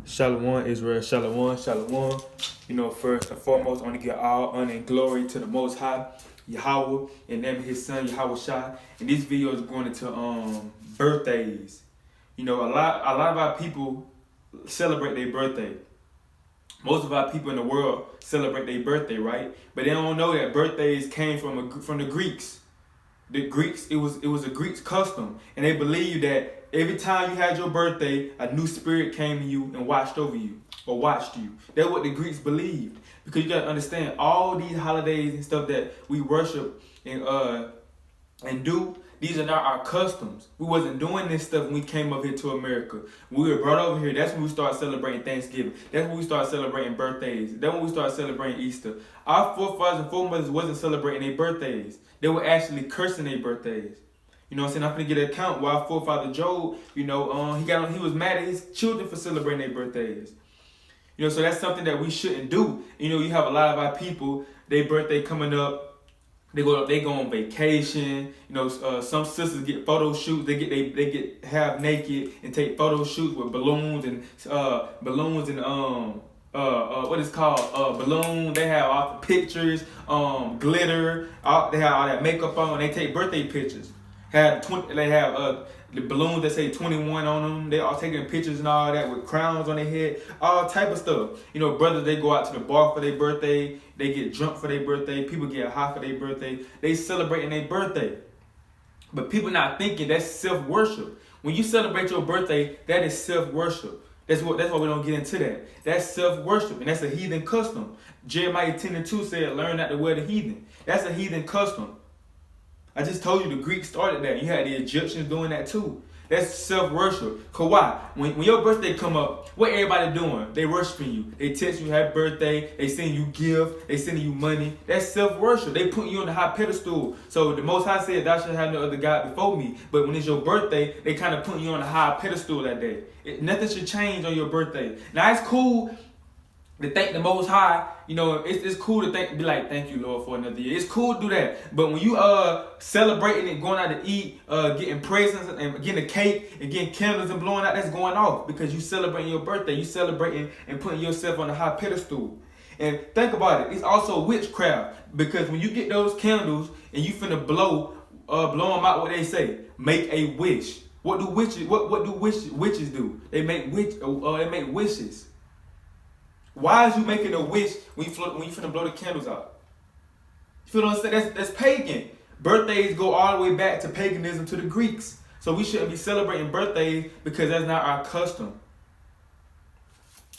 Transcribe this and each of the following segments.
Shalom, Israel, shalom, shalom. First and foremost, I want to give all honor and glory to the Most High, Yahweh, and name of His Son, Yahweh Shai. And this video is going into birthdays. A lot of our people celebrate their birthday. Most of our people in the world celebrate their birthday, right? But they don't know that birthdays came from the Greeks. The Greeks, it was a Greek's custom, and they believe that every time you had your birthday, a new spirit came to you and watched over you or watched you. That's what the Greeks believed. Because you gotta understand, all these holidays and stuff that we worship and do, these are not our customs. We wasn't doing this stuff when we came up here to America. When we were brought over here, that's when we started celebrating Thanksgiving. That's when we started celebrating birthdays. That's when we started celebrating Easter. Our forefathers and foremothers wasn't celebrating their birthdays. They were actually cursing their birthdays. You know what I'm saying? I'm gonna get an account why our forefather Job, he was mad at his children for celebrating their birthdays. So that's something that we shouldn't do. You have a lot of our people, their birthday coming up. They go on vacation. Some sisters get photo shoots. They get half naked and take photo shoots with balloons and what is called balloon. They have all the pictures, glitter. They have all that makeup on. They take birthday pictures. They have the balloons that say 21 on them. They all taking pictures and all that with crowns on their head, all type of stuff. Brothers, they go out to the bar for their birthday. They get drunk for their birthday. People get high for their birthday. They celebrating their birthday. But people not thinking that's self-worship. When you celebrate your birthday, that is self-worship. That's why we don't get into that. That's self-worship, and that's a heathen custom. Jeremiah 10:2 said, learn not to wear the heathen. That's a heathen custom. I just told you the Greeks started that. You had the Egyptians doing that too. That's self-worship. Cause why? When your birthday come up, what everybody doing? They worshiping you. They text you happy birthday. They sending you gift. They sending you money. That's self-worship. They putting you on the high pedestal. So the Most High said, thou shalt have no other God before me. But when it's your birthday, they kind of putting you on a high pedestal that day. Nothing should change on your birthday. Now it's cool to thank the Most High. It's cool to be like, thank you, Lord, for another year. It's cool to do that. But when you celebrating and going out to eat, getting presents and getting a cake and getting candles and blowing out, that's going off because you celebrating your birthday. You celebrating and putting yourself on a high pedestal. And think about it. It's also witchcraft because when you get those candles and you finna blow them out, what they say, make a wish. What do witches do? They make wishes. Why is you making a wish when you finna blow the candles out? You feel what I'm saying? That's pagan. Birthdays go all the way back to paganism, to the Greeks. So we shouldn't be celebrating birthdays because that's not our custom.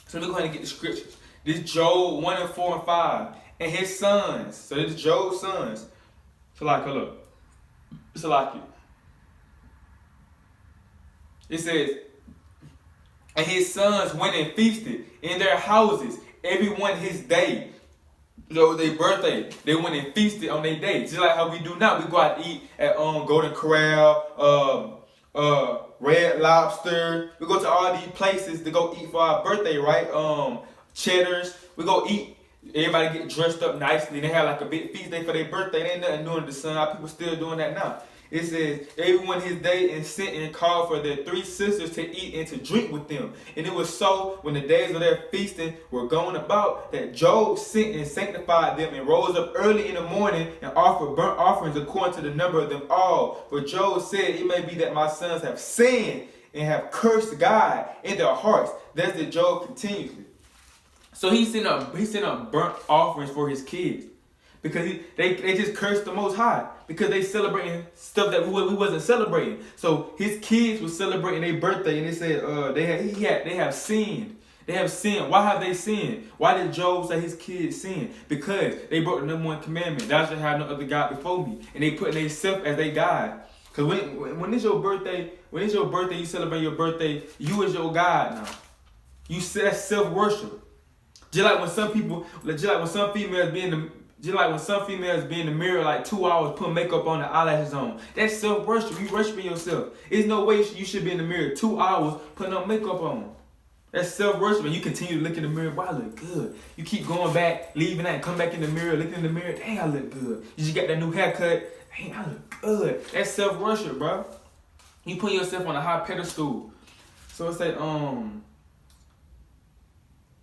So we're going to get the scriptures. This is Job 1 and 4 and 5. And his sons. So this is Job's sons. Look. It says, and his sons went and feasted in their houses, everyone his day. Their birthday, they went and feasted on their day. Just like how we do now. We go out to eat at Golden Corral, Red Lobster. We go to all these places to go eat for our birthday, right? Cheddar's. We go eat. Everybody get dressed up nicely. They have like a big feast day for their birthday. There ain't nothing new under the sun. Our people still doing that now. It says, everyone his day and sent and called for their 3 sisters to eat and to drink with them. And it was so, when the days of their feasting were going about, that Job sent and sanctified them and rose up early in the morning and offered burnt offerings according to the number of them all. For Job said, it may be that my sons have sinned and have cursed God in their hearts. Thus did Job continuously. So he sent up burnt offerings for his kids. Because they just cursed the Most High. Because they celebrating stuff that we wasn't celebrating. So his kids were celebrating their birthday, and they said they have sinned. They have sinned. Why have they sinned? Why did Job say his kids sinned? Because they broke the number 1 commandment. Thou shalt have no other God before me. And they put themselves as they God. Because when it's your birthday, you celebrate your birthday, you is your God now. That's self-worship. Just like when some females be in the mirror like 2 hours, put makeup on, the eyelashes on. That's self-worship. You worshiping yourself. There's no way you should be in the mirror 2 hours putting on makeup on. That's self-worship. And you continue to look in the mirror. Wow, I look good. You keep going back, leaving that, and come back in the mirror, looking in the mirror. Dang, I look good. You just got that new haircut. Dang, I look good. That's self-worship, bro. You put yourself on a high pedestal. So it say,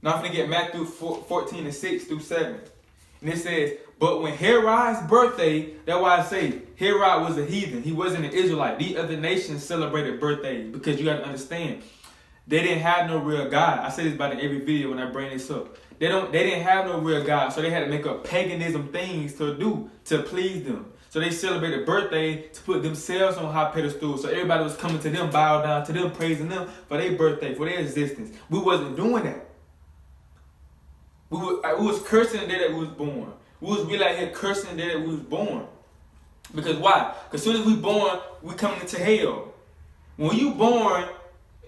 Now I'm finna get Matthew 14 and 6 through 7. And it says, but when Herod's birthday, that's why I say Herod was a heathen. He wasn't an Israelite. The other nations celebrated birthdays because you got to understand, they didn't have no real God. I say this about in every video when I bring this up. They didn't have no real God, so they had to make up paganism things to do to please them. So they celebrated birthday to put themselves on high pedestal. So everybody was coming to them, bow down to them, praising them for their birthday, for their existence. We wasn't doing that. We was cursing the day that we was born. We was really out here cursing the day that we was born. Because why? Because as soon as we born, we coming into hell. When you born,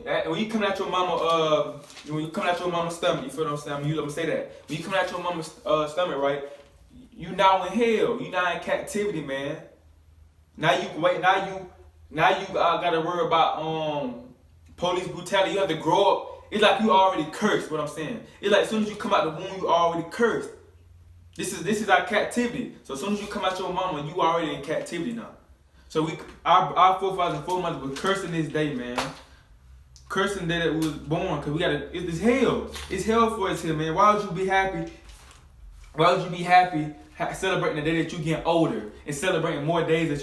when you coming out your mama, when you coming out your mama's stomach, you feel what I'm saying? I'm gonna say that. When you coming out your mama's stomach, right? You now in hell. You now in captivity, man. Now you gotta worry about police brutality. You have to grow up. It's like you already cursed. What I'm saying. It's like as soon as you come out the womb, you already cursed. This is our captivity. So as soon as you come out your mama, you already in captivity now. So our forefathers and foremothers were cursing this day, man. Cursing the day that we was born, cause it's hell. It's hell for us here, man. Why would you be happy? Why would you be happy celebrating the day that you get older and celebrating more days that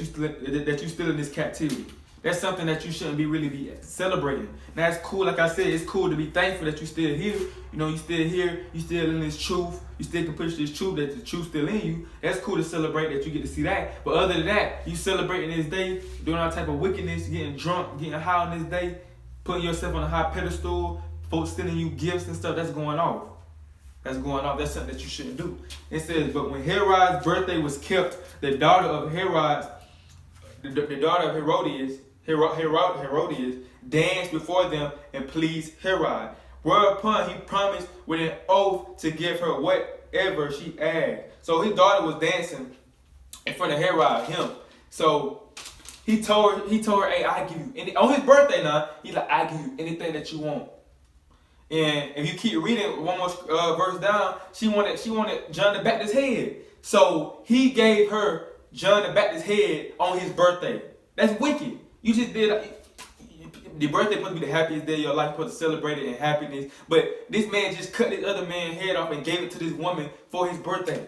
you still in this captivity? That's something that you shouldn't be celebrating. Now it's cool, like I said, it's cool to be thankful that you still here. You know, you still here, you still in this truth, you still can push this truth, that the truth still in you. That's cool to celebrate that you get to see that. But other than that, you celebrating this day, doing all type of wickedness, getting drunk, getting high on this day, putting yourself on a high pedestal, folks sending you gifts and stuff, that's going off. That's going off. That's something that you shouldn't do. It says, but when Herod's birthday was kept, the daughter of Herodias, Herodias danced before them and pleased Herod. Whereupon he promised with an oath to give her whatever she asked. So his daughter was dancing in front of Herod, him. So he told her, hey, I give you any, on his birthday now, he's like, I give you anything that you want. And if you keep reading one more verse down, she wanted John the Baptist's head. So he gave her John the Baptist's head on his birthday. That's wicked. You just did. The birthday supposed to be the happiest day of your life. You're supposed to celebrate it in happiness. But this man just cut this other man's head off and gave it to this woman for his birthday.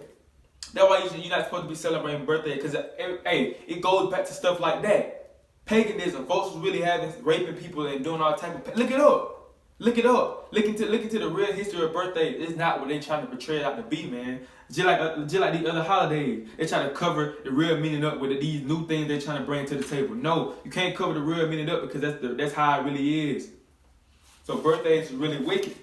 That's why you're not supposed to be celebrating birthday. Because, hey, it goes back to stuff like that. Paganism. Folks was really raping people and doing all type of... Look it up. Look it up. Look into the real history of birthday. It's not what they trying to portray it out to be, man. Just like these other holidays, they try to cover the real meaning up with these new things they're trying to bring to the table. No, you can't cover the real meaning up because that's how it really is. So birthdays is really wicked.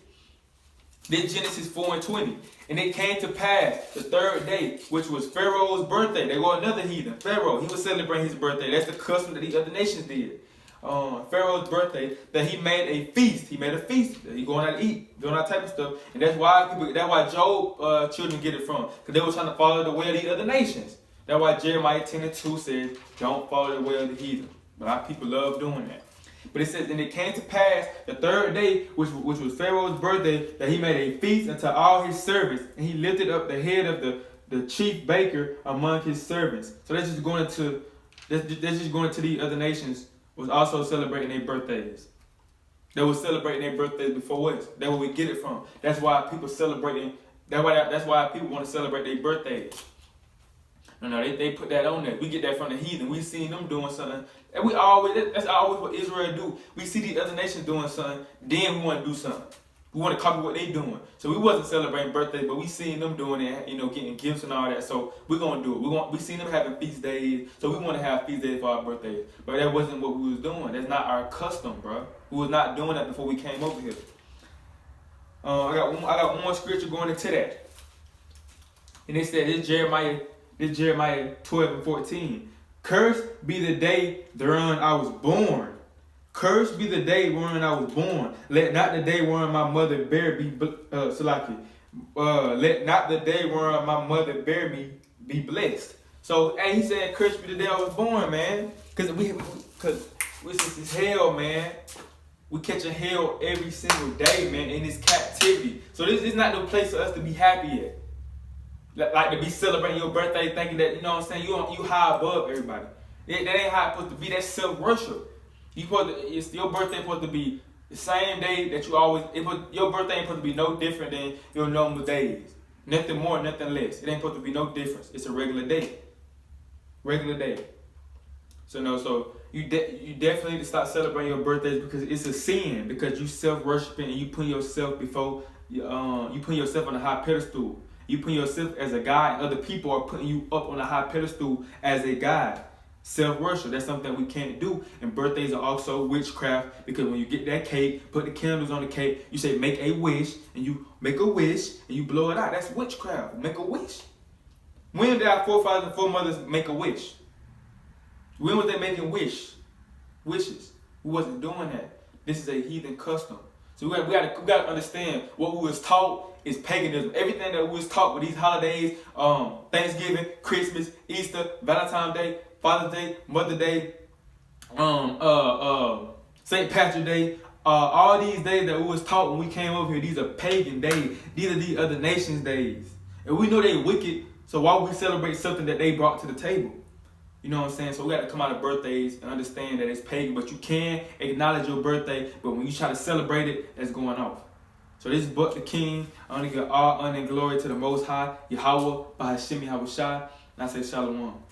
Then Genesis 4:20, and it came to pass the third day, which was Pharaoh's birthday. They were another heathen. Pharaoh, he was celebrating his birthday. That's the custom that the other nations did. Pharaoh's birthday, that he made a feast. He made a feast. He going out to eat, doing all type of stuff, and that's why Job children get it from, because they were trying to follow the way of the other nations. That's why Jeremiah 10:2 says, "Don't follow the way of the heathen." But our people love doing that. But it says, and it came to pass the third day, which was Pharaoh's birthday, that he made a feast unto all his servants, and he lifted up the head of the chief baker among his servants. So that's just going to the other nations. Was also celebrating their birthdays. They were celebrating their birthdays before us. That's where we get it from. That's why people celebrating. That's why people want to celebrate their birthdays. No, they put that on there. We get that from the heathen. We seen them doing something, and that's always what Israel do. We see the other nations doing something, then we want to do something. We want to copy what they doing. So we wasn't celebrating birthdays, but we seen them doing it, getting gifts and all that. So we're gonna do it. We seen them having feast days, so we want to have feast days for our birthdays. But that wasn't what we was doing. That's not our custom, bro. We was not doing that before we came over here. I got one more scripture going into that, and it said this Jeremiah 12:14. Cursed be the day wherein I was born. Cursed be the day wherein I was born. Let not the day wherein my mother bare me let not the day wherein my mother bare me be blessed. So, hey, he said, cursed be the day I was born, man. Because this is hell, man. We catching hell every single day, man, in this captivity. So this is not no place for us to be happy at. Like to be celebrating your birthday, thinking that, you know what I'm saying, you high above everybody. That ain't how it's supposed to be. That's self-worship. Your birthday supposed to be The same day that you always, your birthday ain't supposed to be no different than your normal days. Nothing more, nothing less. It ain't supposed to be no difference. It's a regular day. Regular day. So no, so you definitely need to start celebrating your birthdays because it's a sin. Because you self-worshiping and you putting yourself before, you putting yourself on a high pedestal. You putting yourself as a God, and other people are putting you up on a high pedestal as a God. Self-worship, that's something we can't do. And birthdays are also witchcraft because when you get that cake, put the candles on the cake, you say make a wish, and you make a wish and you blow it out. That's witchcraft. Make a wish. When did our forefathers and foremothers make a wish? When was they making wishes? We wasn't doing that. This is a heathen custom. So we got to understand what we was taught is paganism. Everything that we was taught with these holidays, Thanksgiving, Christmas, Easter, Valentine's Day, Father's Day, Mother's Day, St. Patrick's Day, all these days that we was taught when we came over here, these are pagan days. These are the other nations' days. And we know they wicked, so why would we celebrate something that they brought to the table? You know what I'm saying? So we got to come out of birthdays and understand that it's pagan, but you can acknowledge your birthday, but when you try to celebrate it, that's going off. So this is Buck the King. I want to give all honor and glory to the Most High, Yahweh, Bahashim Yahushua, and I say Shalom.